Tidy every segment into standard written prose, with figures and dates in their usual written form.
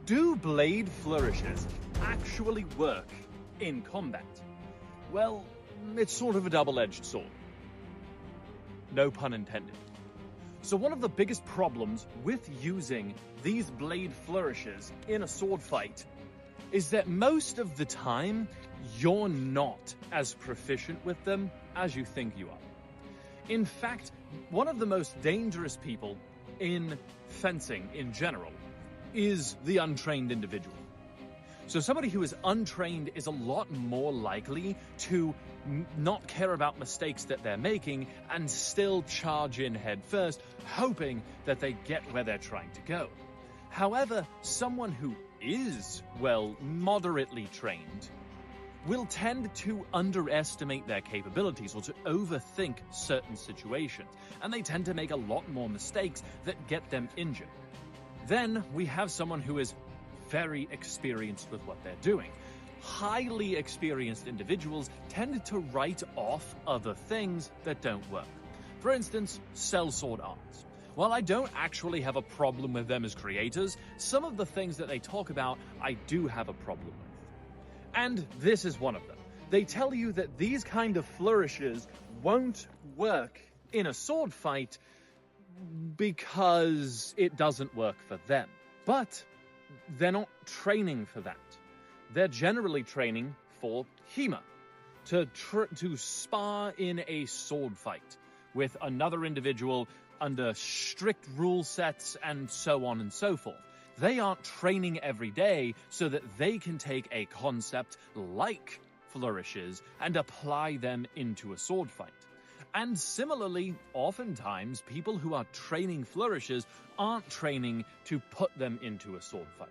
Do blade flourishes actually work in combat? Well, it's sort of a double-edged sword. No pun intended. So one of the biggest problems with using these blade flourishes in a sword fight is that most of the time, you're not as proficient with them as you think you are. In fact, one of the most dangerous people in fencing in general is the untrained individual. So somebody who is untrained is a lot more likely to not care about mistakes that they're making and still charge in head first, hoping that they get where they're trying to go. However, someone who is, well, moderately trained will tend to underestimate their capabilities or to overthink certain situations, and they tend to make a lot more mistakes that get them injured. Then we have someone who is very experienced with what they're doing. Highly experienced individuals tend to write off other things that don't work. For instance, sellsword arts. While I don't actually have a problem with them as creators, some of the things that they talk about I do have a problem with. And this is one of them. They tell you that these kind of flourishes won't work in a sword fight because it doesn't work for them. But they're not training for that. They're generally training for HEMA, to spar in a sword fight with another individual under strict rule sets and so on and so forth. They aren't training every day so that they can take a concept like flourishes and apply them into a sword fight. And similarly, oftentimes, people who are training flourishes aren't training to put them into a sword fight.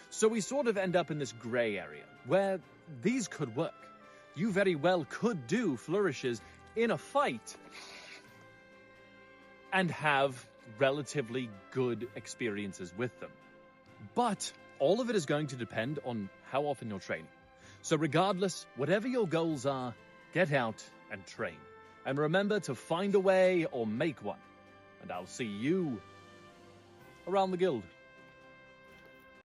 So we sort of end up in this gray area where these could work. You very well could do flourishes in a fight and have relatively good experiences with them. But all of it is going to depend on how often you're training. So regardless, whatever your goals are, get out and train. And remember to find a way or make one. And I'll see you around the guild.